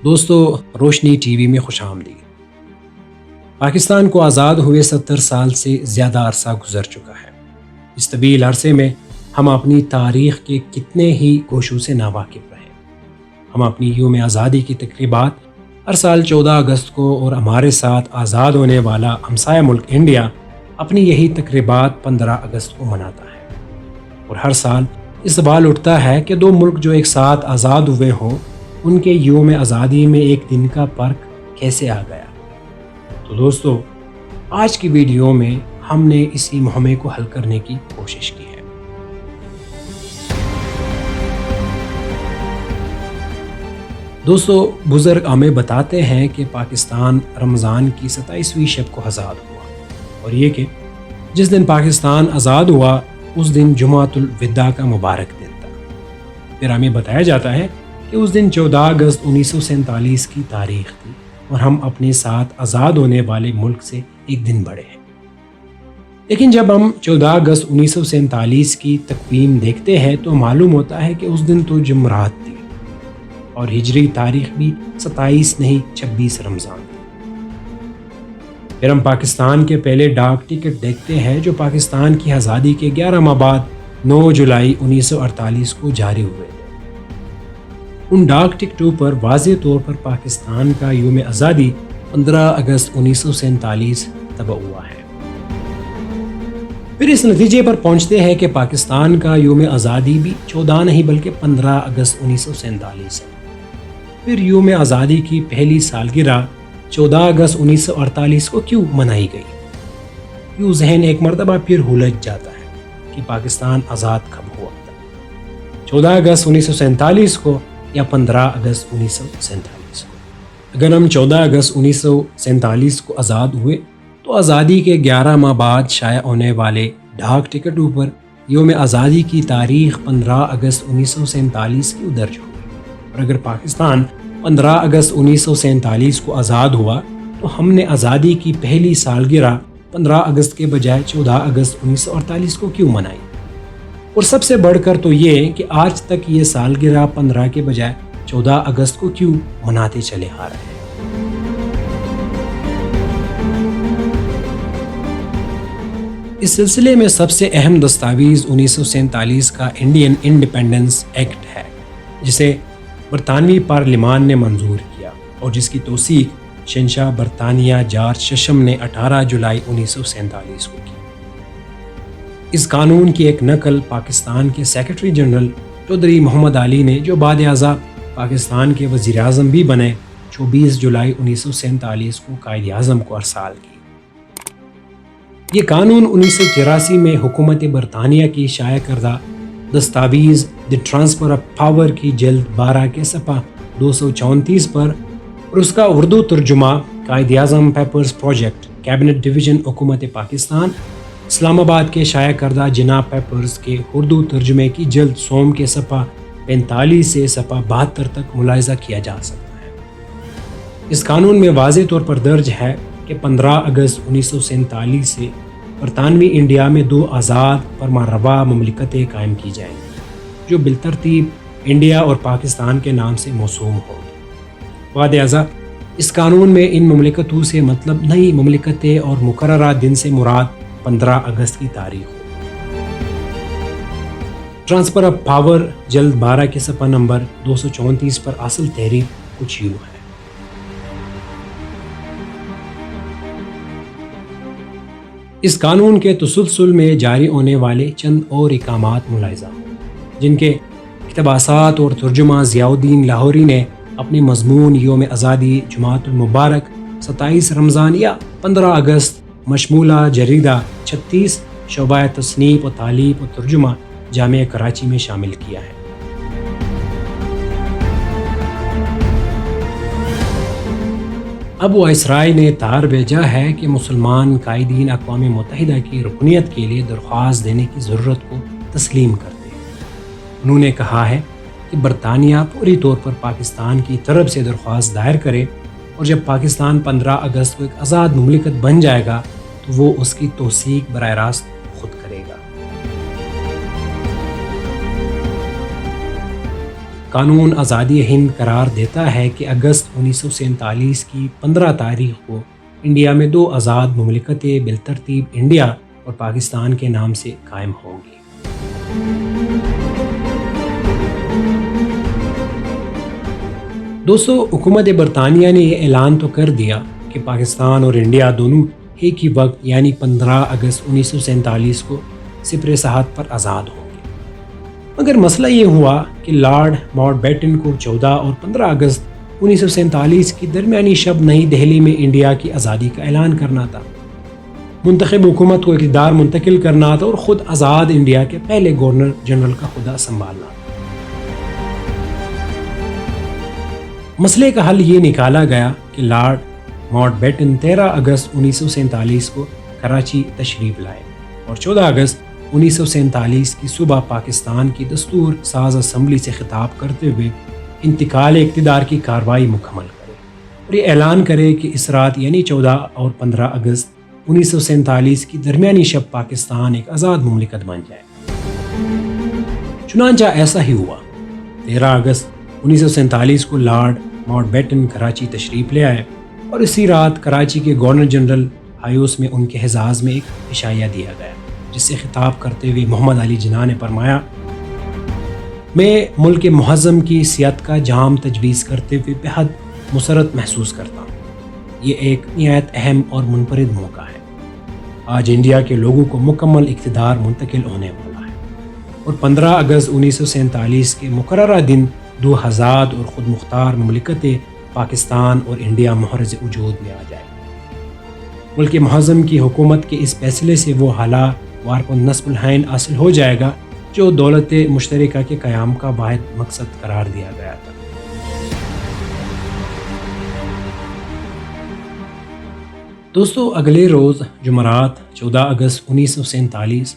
دوستو، روشنی T V میں خوش آمدید۔ پاکستان کو آزاد ہوئے 70 سال سے زیادہ عرصہ گزر چکا ہے۔ اس طویل عرصے میں ہم اپنی تاریخ کے کتنے ہی گوشوں سے ناواقف رہے۔ ہم اپنی یوم آزادی کی تقریبات ہر سال 14 اگست کو اور ہمارے ساتھ آزاد ہونے والا ہمسایہ ملک انڈیا اپنی یہی تقریبات 15 اگست کو مناتا ہے۔ اور ہر سال یہ سوال اٹھتا ہے کہ دو ملک جو ایک ساتھ آزاد ہوئے ہوں، ان کے یوم آزادی میں ایک دن کا فرق کیسے آ گیا؟ تو دوستو، آج کی ویڈیو میں ہم نے اسی مہمے کو حل کرنے کی کوشش کی ہے۔ دوستو، بزرگ ہمیں بتاتے ہیں کہ پاکستان رمضان کی 27ویں شب کو آزاد ہوا، اور یہ کہ جس دن پاکستان آزاد ہوا اس دن جمعۃ الوداع کا مبارک دن تھا۔ پھر ہمیں بتایا جاتا ہے کہ اس دن 14 اگست 1947 کی تاریخ تھی، اور ہم اپنے ساتھ آزاد ہونے والے ملک سے ایک دن بڑے ہیں۔ لیکن جب ہم 14 اگست 1947 کی تقویم دیکھتے ہیں تو معلوم ہوتا ہے کہ اس دن تو جمعرات تھی، اور ہجری تاریخ بھی 27 نہیں 26 رمضان تھی۔ پھر ہم پاکستان کے پہلے ڈاک ٹکٹ دیکھتے ہیں جو پاکستان کی آزادی کے 11 ماہ بعد 9 جولائی 1948 کو جاری ہوئے تھے۔ ان ڈاک ٹکٹوں پر واضح طور پر پاکستان کا یوم آزادی 15 اگست 1947 طبع ہوا ہے۔ پھر اس نتیجے پر پہنچتے ہیں کہ پاکستان کا یوم آزادی بھی 14 نہیں بلکہ 15 اگست 1947 ہے۔ پھر یوم آزادی کی پہلی سالگرہ 14 اگست 1948 کو کیوں منائی گئی؟ یوں ذہن ایک مرتبہ پھر الجھ جاتا ہے کہ پاکستان آزاد کب ہوا تھا، 14 اگست 1947 کو یا 15 اگست 1947 کو؟ اگر ہم 14 اگست 1947 کو آزاد ہوئے تو آزادی کے 11 ماہ بعد شائع ہونے والے ڈاک ٹکٹوں پر یوم آزادی کی تاریخ 15 اگست 1947 کی درج ہوئی۔ اور اگر پاکستان 15 اگست 1947 کو آزاد ہوا تو ہم نے آزادی کی پہلی سالگرہ 15 اگست کے بجائے 14 اگست 1948 کو کیوں منائی؟ اور سب سے بڑھ کر تو یہ کہ آج تک یہ سالگرہ 15 کے بجائے 14 اگست کو کیوں مناتے چلے آ رہے ہیں؟ اس سلسلے میں سب سے اہم دستاویز 1947 کا انڈین انڈیپینڈنس ایکٹ ہے، جسے برطانوی پارلیمان نے منظور کیا اور جس کی توثیق شہنشاہ برطانیہ جارج ششم نے 18 جولائی 1947 کو کی۔ اس قانون کی ایک نقل پاکستان کے سیکرٹری جنرل چودھری محمد علی نے، جو بعد ازاں پاکستان کے وزیر اعظم بھی بنے، 24 جولائی 1947 کو قائد اعظم کو ارسال کی۔ یہ قانون 1984 میں حکومت برطانیہ کی شائع کردہ دستاویز دی ٹرانسفر آف پاور کی جلد 12 کے صفحہ 234 پر اور اس کا اردو ترجمہ Quaid Azam papers project cabinet division حکومت پاکستان اسلام آباد کے شائع کردہ جناب پیپرز کے اردو ترجمے کی جلد سوم کے صفحہ 45 سے صفحہ 72 تک ملاحظہ کیا جا سکتا ہے۔ اس قانون میں واضح طور پر درج ہے کہ 15 اگست 1947 سے برطانوی انڈیا میں 2 آزاد فرمانروا مملکتیں قائم کی جائیں گی، جو بالترتیب انڈیا اور پاکستان کے نام سے موسوم ہوں گی۔ ازاں اس قانون میں ان مملکتوں سے مطلب نئی مملکتیں اور مقررہ دن سے مراد 15 اگست کی تاریخ ہو۔ ٹرانسفر آف پاور جلد 12 کے صفحہ نمبر 234 پر اصل تحریر کچھ یوں ہے: اس قانون کے تسلسل میں جاری ہونے والے چند اور احکامات ملاحظہ ہوں، جن کے اقتباسات اور ترجمہ ضیاء الدین لاہوری نے اپنے مضمون یوم آزادی جمعۃ المبارک 27 رمضان یا 15 اگست مشمولہ جریدہ 36 شعبہ تصنیف و تالیف و ترجمہ جامعہ کراچی میں شامل کیا ہے۔ اب وائسرائے نے تار بھیجا ہے کہ مسلمان قائدین اقوام متحدہ کی رکنیت کے لیے درخواست دینے کی ضرورت کو تسلیم کرتے ہیں۔ انہوں نے کہا ہے کہ برطانیہ فوری طور پر پاکستان کی طرف سے درخواست دائر کرے، اور جب پاکستان 15 اگست کو ایک آزاد مملکت بن جائے گا تو وہ اس کی توثیق براہ راست خود کرے گا۔ قانون آزادی ہند قرار دیتا ہے کہ اگست 1947 کی 15 تاریخ کو انڈیا میں 2 آزاد مملکتیں بالترتیب انڈیا اور پاکستان کے نام سے قائم ہوں گی۔ دوستو، حکومت برطانیہ نے یہ اعلان تو کر دیا کہ پاکستان اور انڈیا دونوں ایک ہی وقت یعنی 15 اگست 1947 کو سپر سرحد پر آزاد ہوں گے، مگر مسئلہ یہ ہوا کہ لارڈ ماؤنٹ بیٹن کو 14 اور 15 اگست 1947 کی درمیانی شب نئی دہلی میں انڈیا کی آزادی کا اعلان کرنا تھا، منتخب حکومت کو اقتدار منتقل کرنا تھا اور خود آزاد انڈیا کے پہلے گورنر جنرل کا عہدہ سنبھالنا تھا۔ مسئلے کا حل یہ نکالا گیا کہ لارڈ ماؤنٹ بیٹن 13 اگست 1947 کو کراچی تشریف لائے اور 14 اگست 1947 کی صبح پاکستان کی دستور ساز اسمبلی سے خطاب کرتے ہوئے انتقال اقتدار کی کارروائی مکمل کرے اور یہ اعلان کرے کہ اس رات یعنی 14 اور 15 اگست 1947 کی درمیانی شب پاکستان ایک آزاد مملکت بن جائے۔ چنانچہ ایسا ہی ہوا۔ 13 اگست 1947 کو لارڈ ماؤنٹ بیٹن کراچی تشریف لے آئے اور اسی رات کراچی کے گورنر جنرل ہایوس میں ان کے اعزاز میں ایک عشائیہ دیا گیا، جس سے خطاب کرتے ہوئے محمد علی جناح نے فرمایا، میں ملک معظم کی سیادت کا جام تجویز کرتے ہوئے بہت مسرت محسوس کرتا ہوں۔ یہ ایک نہایت اہم اور منفرد موقع ہے۔ آج انڈیا کے لوگوں کو مکمل اقتدار منتقل ہونے والا ہے اور 15 اگست 1947 کے مقررہ دن 2 آزاد اور خود مختار مملکتیں پاکستان اور انڈیا محرز وجود میں آ جائیں۔ ملک معظم کی حکومت کے اس فیصلے سے وہ اعلیٰ وارث نصب العین حاصل ہو جائے گا جو دولت مشترکہ کے قیام کا واحد مقصد قرار دیا گیا تھا۔ دوستو، اگلے روز جمعرات 14 اگست 1947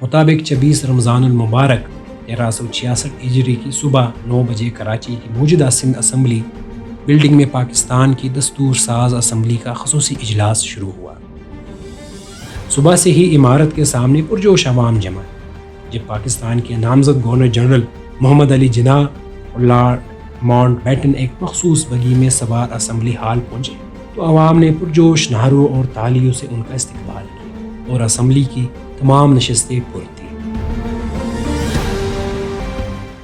مطابق 26 رمضان المبارک 1366 ہجری کی صبح 9 بجے کراچی کی موجودہ سندھ اسمبلی بلڈنگ میں پاکستان کی دستور ساز اسمبلی کا خصوصی اجلاس شروع ہوا۔ صبح سے ہی عمارت کے سامنے پرجوش عوام جمع، جب پاکستان کے نامزد گورنر جنرل محمد علی جناح اور لارڈ ماؤنٹ بیٹن ایک مخصوص بگی میں سوار اسمبلی ہال پہنچے تو عوام نے پرجوش نعروں اور تالیوں سے ان کا استقبال کیا اور اسمبلی کی تمام نشستیں پر تھیں۔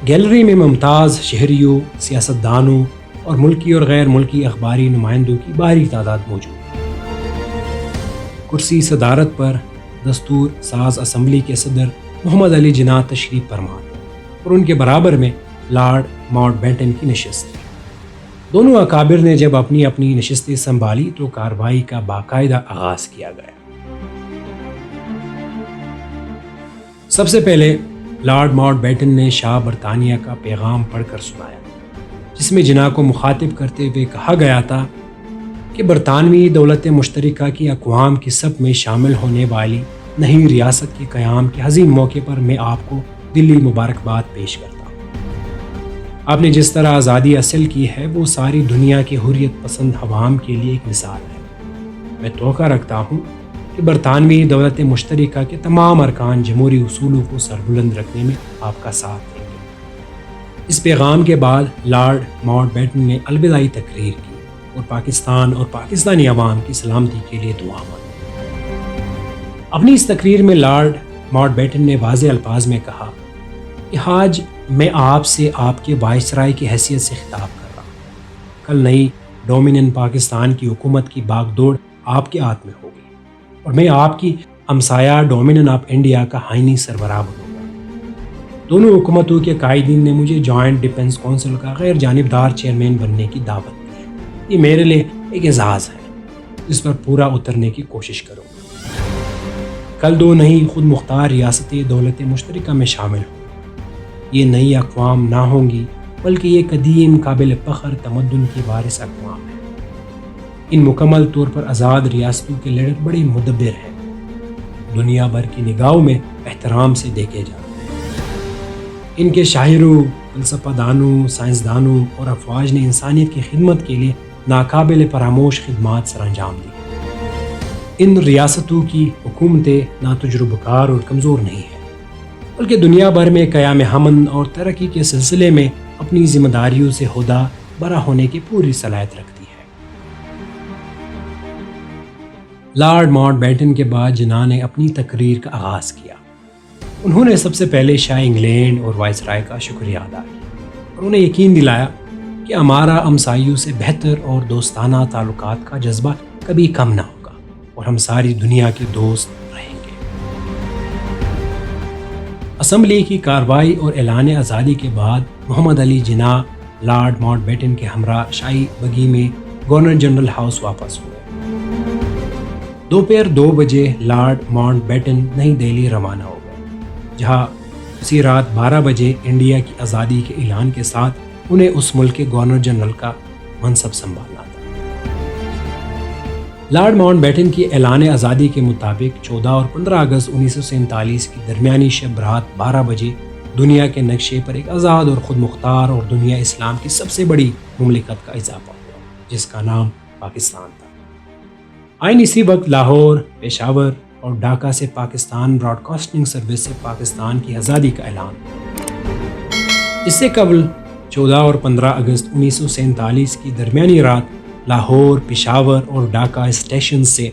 گیلری میں ممتاز شہریوں، سیاستدانوں اور ملکی اور غیر ملکی اخباری نمائندوں کی بھاری تعداد موجود۔ کرسی صدارت پر دستور ساز اسمبلی کے صدر محمد علی جناح تشریف فرما اور ان کے برابر میں لارڈ ماؤنٹ بیٹن کی نشست تھی۔ دونوں اکابر نے جب اپنی اپنی نشستیں سنبھالی تو کارروائی کا باقاعدہ آغاز کیا گیا۔ سب سے پہلے لارڈ ماؤنٹ بیٹن نے شاہ برطانیہ کا پیغام پڑھ کر سنایا، جس میں جناح کو مخاطب کرتے ہوئے کہا گیا تھا کہ برطانوی دولت مشترکہ کی اقوام کی صف میں شامل ہونے والی نئی ریاست کے قیام کے عظیم موقع پر میں آپ کو دلی مبارکباد پیش کرتا ہوں۔ آپ نے جس طرح آزادی حاصل کی ہے وہ ساری دنیا کے حریت پسند عوام کے لیے ایک مثال ہے۔ میں توقع رکھتا ہوں کہ برطانوی دولت مشترکہ کے تمام ارکان جمہوری اصولوں کو سربلند رکھنے میں آپ کا ساتھ دیں گے۔ اس پیغام کے بعد لارڈ ماؤنٹ بیٹن نے الوداعی تقریر کی اور پاکستان اور پاکستانی عوام کی سلامتی کے لیے دعا مانگی۔ اپنی اس تقریر میں لارڈ ماؤنٹ بیٹن نے واضح الفاظ میں کہا کہ آج میں آپ سے آپ کے وائسرائے کی حیثیت سے خطاب کر رہا ہوں۔ کل نئی ڈومینین پاکستان کی حکومت کی باغ دوڑ آپ کے ہاتھ میں ہوگی اور میں آپ کی ہمسایہ ڈومینین آف انڈیا کا آئینی سربراہ بنوں گا۔ دونوں حکومتوں کے قائدین نے مجھے جوائنٹ ڈیفنس کونسل کا غیر جانبدار چیئرمین بننے کی دعوت دی ہے۔ یہ میرے لیے ایک اعزاز ہے، اس پر پورا اترنے کی کوشش کروں گا۔ کل 2 نئی خود مختار ریاستیں دولت مشترکہ میں شامل ہوں۔ یہ نئی اقوام نہ ہوں گی بلکہ یہ قدیم قابل فخر تمدن کی وارث اقوام ہیں۔ ان مکمل طور پر آزاد ریاستوں کے لیڈر بڑے مدبر ہیں، دنیا بھر کی نگاہوں میں احترام سے دیکھے جاتے ہیں۔ ان کے شاعروں، فلسفہ دانوں، سائنسدانوں اور افواج نے انسانیت کی خدمت کے لیے ناقابل فراموش خدمات سر انجام دی۔ ان ریاستوں کی حکومتیں نہ تجربہ کار اور کمزور نہیں ہیں، بلکہ دنیا بھر میں قیام امن اور ترقی کے سلسلے میں اپنی ذمہ داریوں سے عہدہ برا ہونے کی پوری صلاحیت رکھتی ہے۔ لارڈ ماؤنٹ بیٹن کے بعد جناح نے اپنی تقریر کا آغاز کیا۔ انہوں نے سب سے پہلے شاہ انگلینڈ اور وائسرائے کا شکریہ ادا کیا اور انہیں یقین دلایا کہ ہمارا ہمسایوں سے بہتر اور دوستانہ تعلقات کا جذبہ کبھی کم نہ ہوگا اور ہم ساری دنیا کے دوست رہیں گے۔ اسمبلی کی کارروائی اور اعلان آزادی کے بعد محمد Ali Jinnah lord Mount beaten کے ہمراہ شاہی بگی میں گورنر جنرل ہاؤس واپس ہوئے۔ دوپہر 2 بجے لارڈ ماؤنٹ بیٹن نئی دہلی روانہ ہو گئے، جہاں اسی رات 12 بجے انڈیا کی آزادی کے اعلان کے ساتھ انہیں اس ملک کے گورنر جنرل کا منصب سنبھالنا تھا۔ لارڈ ماؤنٹ بیٹن کی اعلان آزادی کے مطابق 14 اور 15 اگست 1947 کی درمیانی شب رات 12 بجے دنیا کے نقشے پر ایک آزاد اور خود مختار اور دنیا اسلام کی سب سے بڑی مملکت کا اضافہ ہوا، جس کا نام پاکستان تھا۔ آئین اسی وقت لاہور، پشاور اور ڈھاکہ سے پاکستان براڈ کاسٹنگ سروس سے پاکستان کی آزادی کا اعلان ہوا۔ اس سے قبل 14 اور 15 اگست 1947 کی درمیانی رات لاہور، پشاور اور ڈھاکہ اسٹیشن سے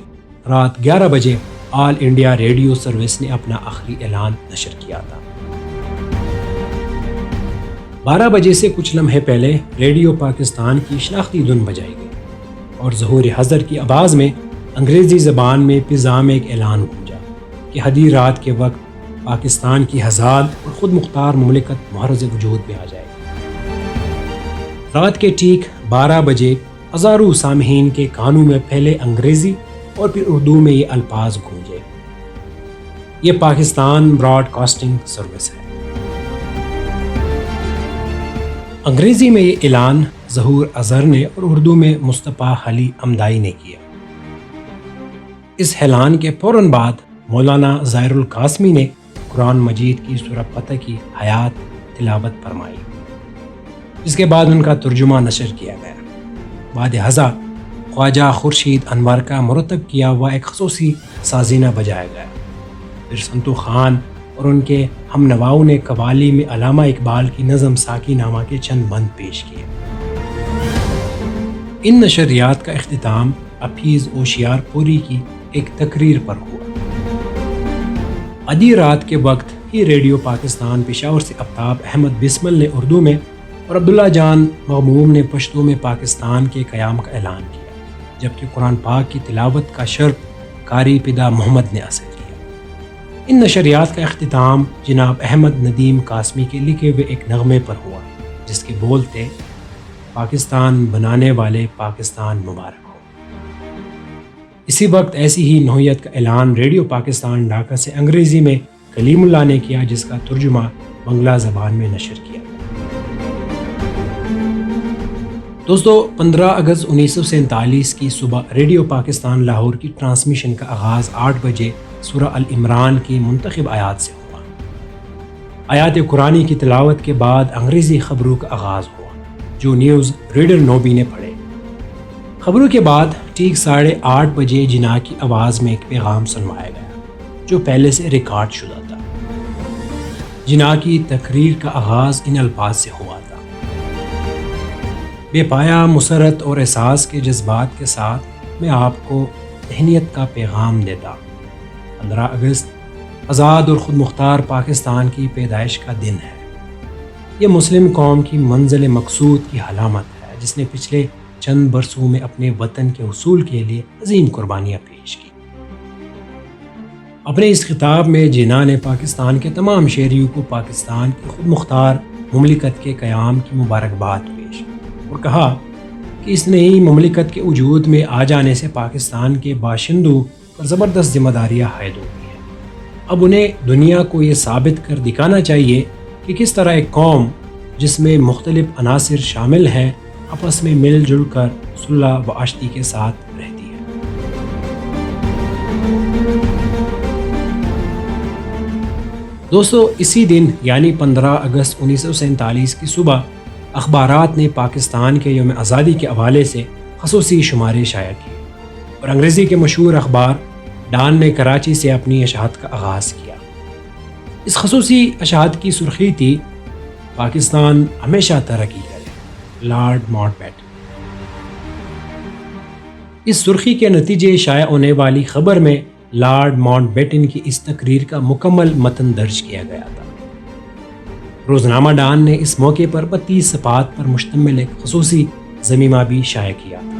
رات 11 بجے آل انڈیا ریڈیو سروس نے اپنا آخری اعلان نشر کیا تھا۔ 12 بجے سے کچھ لمحے پہلے ریڈیو پاکستان کی شناختی دھن بجائی گئی اور ظہور حضر کی آواز میں انگریزی زبان میں فضا میں ایک اعلان گونجا کہ حدی رات کے وقت پاکستان کی آزاد اور خود مختار مملکت محرز وجود میں آ جائے گی۔ رات کے ٹھیک 12 بجے ہزاروں سامعین کے کانوں میں پہلے انگریزی اور پھر اردو میں یہ الفاظ گونجے: یہ پاکستان براڈ کاسٹنگ سروس ہے۔ انگریزی میں یہ اعلان ظہور اظہر نے اور اردو میں مصطفیٰ علی امدائی نے کیا۔ اس اعلان کے فوراً بعد مولانا ظاہر القاسمی نے قرآن مجید کی سورہ فتح کی آیات تلاوت فرمائی، جس کے بعد ان کا ترجمہ نشر کیا گیا۔ بعد ازاں خواجہ خورشید انور کا مرتب کیا ہوا ایک خصوصی سازینہ بجایا گیا۔ پھر سنتو خان اور ان کے ہم نواؤں نے قوالی میں علامہ اقبال کی نظم ساقی نامہ کے چند بند پیش کیے۔ ان نشریات کا اختتام حفیظ ہوشیار پوری کی ایک تقریر پر ہوا۔ آدھی رات کے وقت ہی ریڈیو پاکستان پشاور سے آفتاب احمد بسمل نے اردو میں اور عبداللہ جان مغموم نے پشتو میں پاکستان کے قیام کا اعلان کیا، جبکہ قرآن پاک کی تلاوت کا شرف قاری پدا محمد نے حاصل کیا۔ ان نشریات کا اختتام جناب احمد ندیم قاسمی کے لکھے ہوئے ایک نغمے پر ہوا، جس کے بول تھے: پاکستان بنانے والے پاکستان مبارک ہو۔ اسی وقت ایسی ہی نوعیت کا اعلان ریڈیو پاکستان ڈھاکہ سے انگریزی میں کلیم اللہ نے کیا، جس کا ترجمہ بنگلہ زبان میں نشر کیا۔ دوستو، 15 اگست 1947 کی صبح ریڈیو پاکستان لاہور کی ٹرانسمیشن کا آغاز 8 بجے سورہ العمران کی منتخب آیات سے ہوا۔ آیات قرآنی کی تلاوت کے بعد انگریزی خبروں کا آغاز ہوا، جو نیوز ریڈر نوبی نے پڑھے۔ خبروں کے بعد ٹھیک 8:30 بجے جناح کی آواز میں ایک پیغام سنوایا گیا، جو پہلے سے ریکارڈ شدہ تھا۔ جناح کی تقریر کا آغاز ان الفاظ سے ہوا تھا: بے پایا مسرت اور احساس کے جذبات کے ساتھ میں آپ کو تہنیت کا پیغام دیتا۔ 15 اگست آزاد اور خود مختار پاکستان کی پیدائش کا دن ہے۔ یہ مسلم قوم کی منزل مقصود کی علامت ہے، جس نے پچھلے چند برسوں میں اپنے وطن کے حصول کے لیے عظیم قربانیاں پیش کی۔ اپنے اس خطاب میں جناح نے پاکستان کے تمام شہریوں کو پاکستان کی خود مختار مملکت کے قیام کی مبارکباد پیش کی اور کہا کہ اس نئی مملکت کے وجود میں آ جانے سے پاکستان کے باشندوں پر زبردست ذمہ داریاں عائد ہوتی ہیں۔ اب انہیں دنیا کو یہ ثابت کر دکھانا چاہیے کہ کس طرح ایک قوم جس میں مختلف عناصر شامل ہیں آپس میں مل جل کر صلح و آشتی کے ساتھ رہتی ہے۔ دوستو، اسی دن یعنی 15 اگست 1947 کی صبح اخبارات نے پاکستان کے یوم آزادی کے حوالے سے خصوصی شمارے شائع کیے اور انگریزی کے مشہور اخبار ڈان نے کراچی سے اپنی اشاعت کا آغاز کیا۔ اس خصوصی اشاعت کی سرخی تھی: پاکستان ہمیشہ ترقی کرے، لارڈ ماؤنٹ بیٹن۔ اس سرخی کے نتیجے شائع ہونے والی خبر میں لارڈ ماؤنٹ بیٹن کی اس تقریر کا مکمل متن درج کیا گیا تھا۔ روزنامہ ڈان نے اس موقع پر 32 صفحات پر مشتمل ایک خصوصی ضمیمہ بھی شائع کیا تھا۔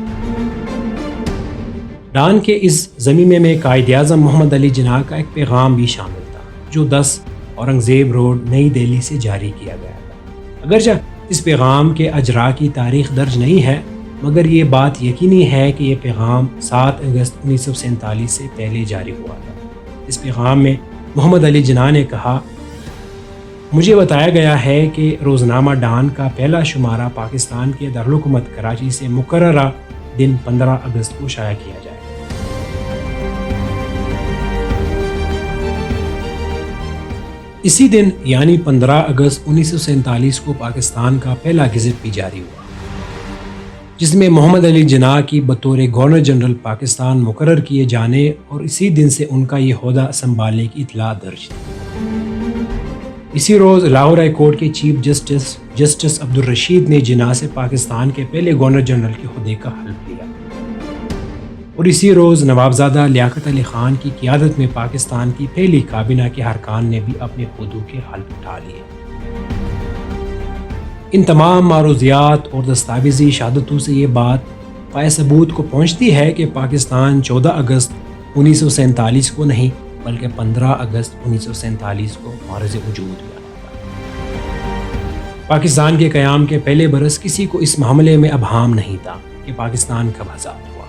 ڈان کے اس ضمیمے میں قائد اعظم محمد علی جناح کا ایک پیغام بھی شامل تھا، جو 10 اورنگزیب روڈ، نئی دہلی سے جاری کیا گیا تھا۔ اگرچہ اس پیغام کے اجرا کی تاریخ درج نہیں ہے، مگر یہ بات یقینی ہے کہ یہ پیغام 7 اگست 1947 سے پہلے جاری ہوا تھا۔ اس پیغام میں محمد علی جناح نے کہا، مجھے بتایا گیا ہے کہ روزنامہ ڈان کا پہلا شمارہ پاکستان کے دارالحکومت کراچی سے مقررہ دن 15 اگست کو شائع کیا جائے۔ اسی دن یعنی 15 اگست 1947 کو پاکستان کا پہلا گزٹ بھی جاری ہوا، جس میں محمد علی جناح کی بطور گورنر جنرل پاکستان مقرر کیے جانے اور اسی دن سے ان کا یہ عہدہ سنبھالنے کی اطلاع درج تھی۔ اسی روز لاہور ہائی کورٹ کے چیف جسٹس عبدالرشید نے جناح سے پاکستان کے پہلے گورنر جنرل کے عہدے کا حلف لیا، اور اسی روز نوابزادہ لیاقت علی خان کی قیادت میں پاکستان کی پہلی کابینہ کے ارکان نے بھی اپنے عہدوں کے حلف اٹھا لیے۔ ان تمام معروضیات اور دستاویزی شہادتوں سے یہ بات پائے ثبوت کو پہنچتی ہے کہ پاکستان 14 اگست 1947 کو نہیں بلکہ 15 اگست 1947 کو معرض وجود میں آیا تھا۔ پاکستان کے قیام کے پہلے برس کسی کو اس معاملے میں ابہام نہیں تھا کہ پاکستان کب آزاد ہوا۔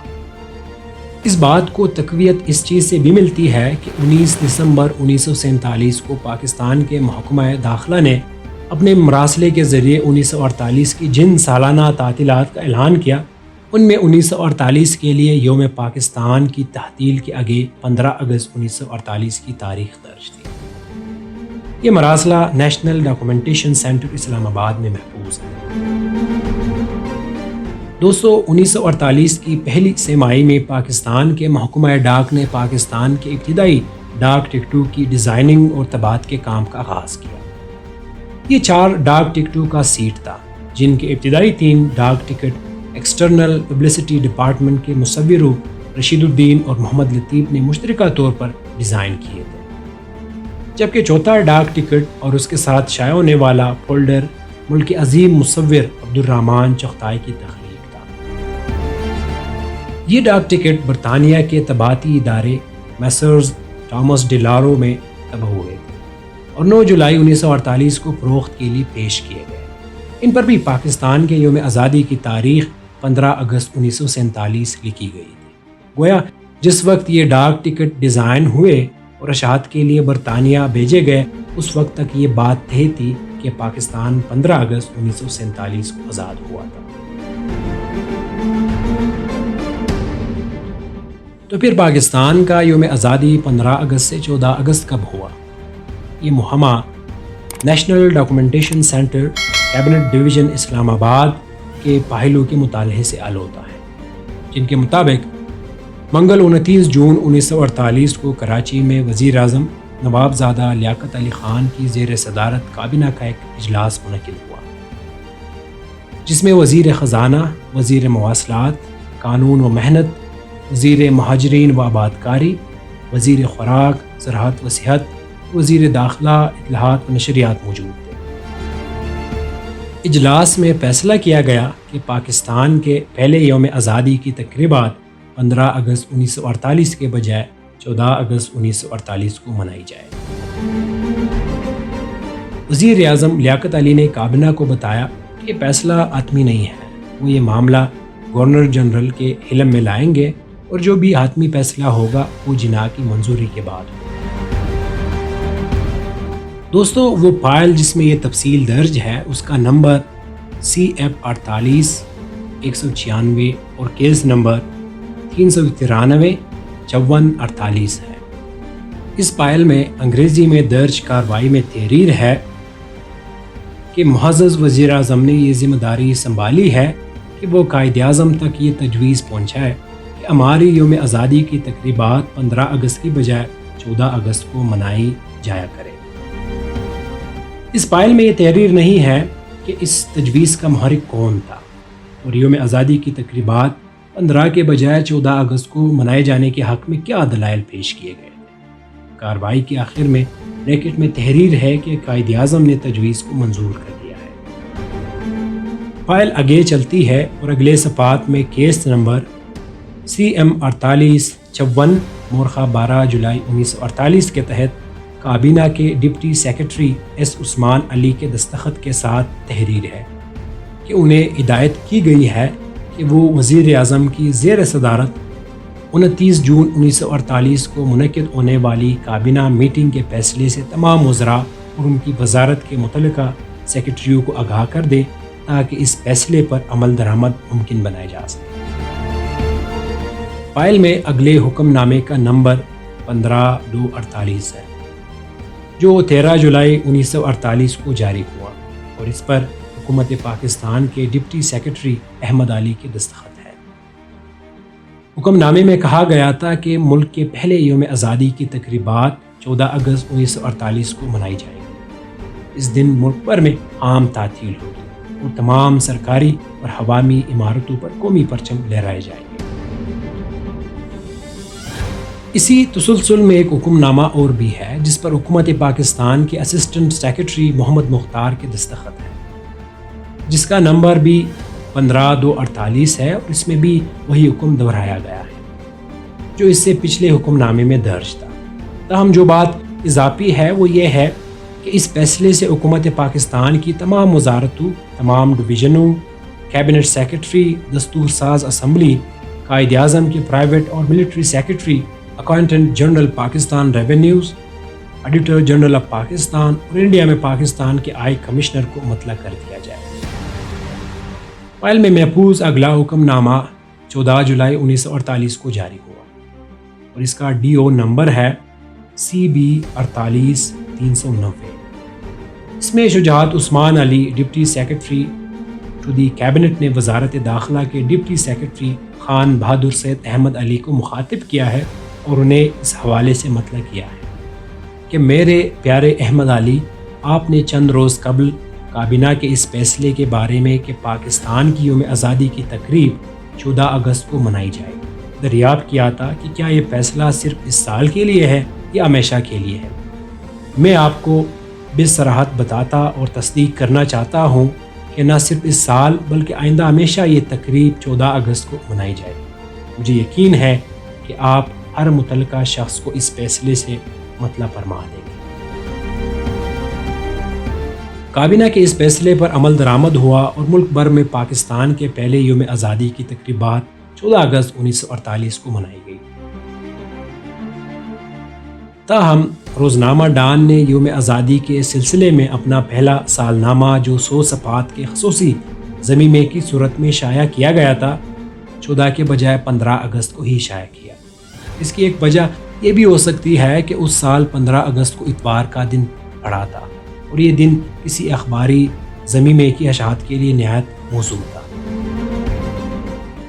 اس بات کو تقویت اس چیز سے بھی ملتی ہے کہ 19 دسمبر 1947 کو پاکستان کے محکمہ داخلہ نے اپنے مراسلے کے ذریعے 1948 کی جن سالانہ تعطیلات کا اعلان کیا، ان میں 1948 کے لیے یوم پاکستان کی تعطیل کے آگے 15 اگست 1948 کی تاریخ درج تھی۔ یہ مراسلہ نیشنل ڈاکومنٹیشن سینٹر اسلام آباد میں محفوظ ہے۔ دوستو، 1948 کی پہلی سہ ماہی میں پاکستان کے محکمہ ڈاک نے پاکستان کے ابتدائی ڈاک ٹکٹوں کی ڈیزائننگ اور طباعت کے کام کا آغاز کیا۔ یہ 4 ڈاک ٹکٹوں کا سیٹ تھا، جن کے ابتدائی 3 ڈاک ٹکٹ ایکسٹرنل پبلسٹی ڈپارٹمنٹ کے مصوروں رشید الدین اور محمد لطیف نے مشترکہ طور پر ڈیزائن کیے تھے، جبکہ چوتھا ڈاک ٹکٹ اور اس کے ساتھ شائع ہونے والا فولڈر ملک کے عظیم مصور عبدالرحمن چغتائی کی تخلیق تھا۔ یہ ڈاک ٹکٹ برطانیہ کے طباعتی ادارے میسرز تھامس ڈی لارو میں طبع ہوئے تھے اور 9 جولائی 1948 کو فروخت کے لیے پیش کیے گئے۔ ان پر بھی پاکستان کے یوم آزادی کی تاریخ 15 اگست 1947 لکھی گئی تھی۔ گویا جس وقت یہ ڈاک ٹکٹ ڈیزائن ہوئے اور اشاعت کے لیے برطانیہ بھیجے گئے، اس وقت تک یہ بات طے تھی کہ پاکستان 15 اگست 1947 کو آزاد ہوا تھا۔ تو پھر پاکستان کا یوم آزادی 15 اگست سے 14 اگست کب ہوا؟ یہ مہمہ national documentation center cabinet division Islamabad کے پہلو کے مطالعے سے حل ہوتا ہے، جن کے مطابق منگل 29 جون 1948 کو کراچی میں وزیر اعظم نوابزادہ لیاقت علی خان کی زیر صدارت کابینہ کا ایک اجلاس منعقد ہوا، جس میں وزیر خزانہ، وزیر مواصلات، قانون و محنت، وزیر مہاجرین و آبادکاری، وزیر خوراک، زراعت و صحت، وزیر داخلہ، اطلاعات و نشریات موجود تھے۔ اجلاس میں فیصلہ کیا گیا کہ پاکستان کے پہلے یوم آزادی کی تقریبات 15 اگست 1948 کے بجائے 14 اگست 1948 کو منائی جائے۔ وزیر اعظم لیاقت علی نے کابینہ کو بتایا کہ یہ فیصلہ حتمی نہیں ہے، وہ یہ معاملہ گورنر جنرل کے علم میں لائیں گے اور جو بھی حتمی فیصلہ ہوگا وہ جناح کی منظوری کے بعد ہوگا۔ دوستو، وہ فائل جس میں یہ تفصیل درج ہے اس کا نمبر CF 48 196 اور کیس نمبر 393 54 48 ہے۔ اس فائل میں انگریزی میں درج کارروائی میں تحریر ہے کہ معزز وزیر اعظم نے یہ ذمہ داری سنبھالی ہے کہ وہ قائد اعظم تک یہ تجویز پہنچائے کہ ہماری یوم آزادی کی تقریبات 15 اگست کی بجائے 14 اگست کو منائی جایا کرے۔ اس فائل میں یہ تحریر نہیں ہے کہ اس تجویز کا محرک کون تھا اور یوم آزادی کی تقریبات 15 کے بجائے 14 اگست کو منائے جانے کے حق میں کیا دلائل پیش کیے گئے تھے۔ کارروائی کے آخر میں بریکٹ میں تحریر ہے کہ قائد اعظم نے تجویز کو منظور کر دیا ہے۔ فائل آگے چلتی ہے اور اگلے صفحات میں کیس نمبر CM 4856 مورخہ 12 جولائی 1948 کے تحت کابینہ کے ڈپٹی سیکرٹری ایس عثمان علی کے دستخط کے ساتھ تحریر ہے کہ انہیں ہدایت کی گئی ہے کہ وہ وزیر اعظم کی زیر صدارت 29 جون 1948 کو منعقد ہونے والی کابینہ میٹنگ کے فیصلے سے تمام وزراء اور ان کی وزارت کے متعلقہ سیکرٹریوں کو آگاہ کر دے تاکہ اس فیصلے پر عمل درآمد ممکن بنایا جا سکے۔ فائل میں اگلے حکم نامے کا نمبر 15/2/48 ہے جو 13 جولائی 1948 کو جاری ہوا اور اس پر حکومت پاکستان کے ڈپٹی سیکرٹری احمد علی کے دستخط ہے۔ حکم نامے میں کہا گیا تھا کہ ملک کے پہلے یوم آزادی کی تقریبات 14 اگست 1948 کو منائی جائیں گی۔ اس دن ملک بھر میں عام تعطیل ہوگی اور تمام سرکاری اور عوامی عمارتوں پر قومی پرچم لہرائے جائیں گے۔ اسی تسلسل میں ایک حکم نامہ اور بھی ہے جس پر حکومت پاکستان کے اسسٹنٹ سیکرٹری محمد مختار کے دستخط ہے، جس کا نمبر بھی 15/2/48 ہے اور اس میں بھی وہی حکم دہرایا گیا ہے جو اس سے پچھلے حکم نامے میں درج تھا۔ تاہم جو بات اضافی ہے وہ یہ ہے کہ اس فیصلے سے حکومت پاکستان کی تمام وزارتوں، تمام ڈویژنوں، کیبنٹ سیکرٹری، دستور ساز اسمبلی، قائد اعظم کے پرائیویٹ اور military secretary, accountant general Pakistan revenues, editor general of Pakistan اور انڈیا میں پاکستان کے ہائی کمشنر کو مطلع کر دیا جائے۔ فائل میں محفوظ اگلا حکم نامہ 14 جولائی 1948 کو جاری ہوا اور اس کا DO نمبر ہے CB 48390۔ اس میں Shujaat Usman Ali deputy secretary to the cabinet نے وزارت داخلہ کے ڈپٹی سیکرٹری خان بہادر سید احمد علی کو مخاطب کیا ہے اور انہیں اس حوالے سے مطلع کیا ہے کہ میرے پیارے احمد علی، آپ نے چند روز قبل کابینہ کے اس فیصلے کے بارے میں کہ پاکستان کی یوم آزادی کی تقریب 14 اگست کو منائی جائے دریافت کیا تھا کہ کیا یہ فیصلہ صرف اس سال کے لیے ہے یا ہمیشہ کے لیے ہے۔ میں آپ کو بصراحت بتاتا اور تصدیق کرنا چاہتا ہوں کہ نہ صرف اس سال بلکہ آئندہ ہمیشہ یہ تقریب 14 اگست کو منائی جائے۔ مجھے یقین ہے کہ آپ ہر متعلقہ شخص کو اس فیصلے سے مطلع فرما دیں گے۔ کابینہ کے اس فیصلے پر عمل درآمد ہوا اور ملک بھر میں پاکستان کے پہلے یوم آزادی کی تقریبات 14 اگست 1948 کو منائی گئی۔ تاہم روزنامہ ڈان نے یوم آزادی کے سلسلے میں اپنا پہلا سالنامہ جو 100 صفحات کے خصوصی ضمیمے کی صورت میں شائع کیا گیا تھا 14 کے بجائے 15 اگست کو ہی شائع کیا۔ اس کی ایک وجہ یہ بھی ہو سکتی ہے کہ اس سال 15 اگست کو اتوار کا دن پڑا تھا اور یہ دن کسی اخباری ضمیمے کی اشاعت کے لیے نہایت موزوں تھا۔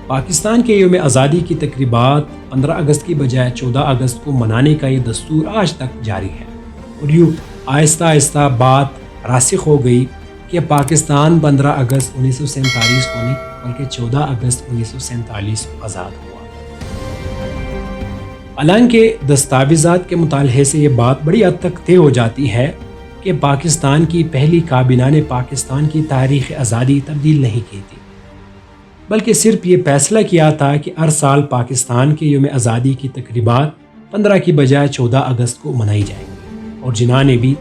پاکستان کے یوم آزادی کی تقریبات 15 اگست کی بجائے 14 اگست کو منانے کا یہ دستور آج تک جاری ہے اور یوں آہستہ آہستہ بات راسخ ہو گئی کہ پاکستان 15 اگست 1947 کو نہیں بلکہ 14 اگست 1947 کو آزاد ہوا۔ حالانکہ دستاویزات کے مطالعے سے یہ بات بڑی حد تک طے ہو جاتی ہے کہ پاکستان کی پہلی کابینہ نے پاکستان کی تاریخ آزادی تبدیل نہیں کی تھی، بلکہ صرف یہ فیصلہ کیا تھا کہ ہر سال پاکستان کے یوم آزادی کی تقریبات 15 کی بجائے 14 اگست کو منائی جائیں گی اور جناح نے بھی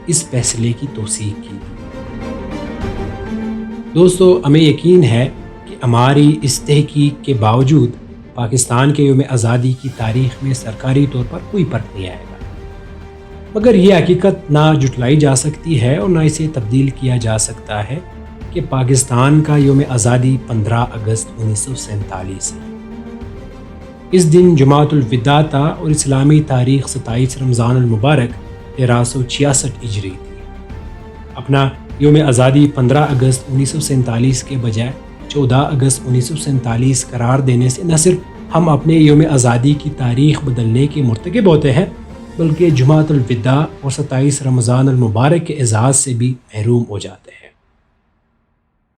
اس فیصلے کی توثیق کی تھی۔ دوستو، ہمیں یقین ہے کہ ہماری اس تحقیق کے باوجود پاکستان کے یوم آزادی کی تاریخ میں سرکاری طور پر کوئی فرق نہیں آئے گا، مگر یہ حقیقت نہ جھٹلائی جا سکتی ہے اور نہ اسے تبدیل کیا جا سکتا ہے کہ پاکستان کا یوم آزادی 15 اگست 1947 ہے۔ اس دن جمعۃ الوداع تھا اور اسلامی تاریخ 27 رمضان المبارک 1366 ہجری تھی۔ اپنا یوم آزادی 15 اگست 1947 کے بجائے 14 اگست 1947 قرار دینے سے نہ صرف ہم اپنے یوم آزادی کی تاریخ بدلنے کے مرتکب ہوتے ہیں بلکہ جمعۃ الوداع اور 27 رمضان المبارک کے اعزاز سے بھی محروم ہو جاتے ہیں۔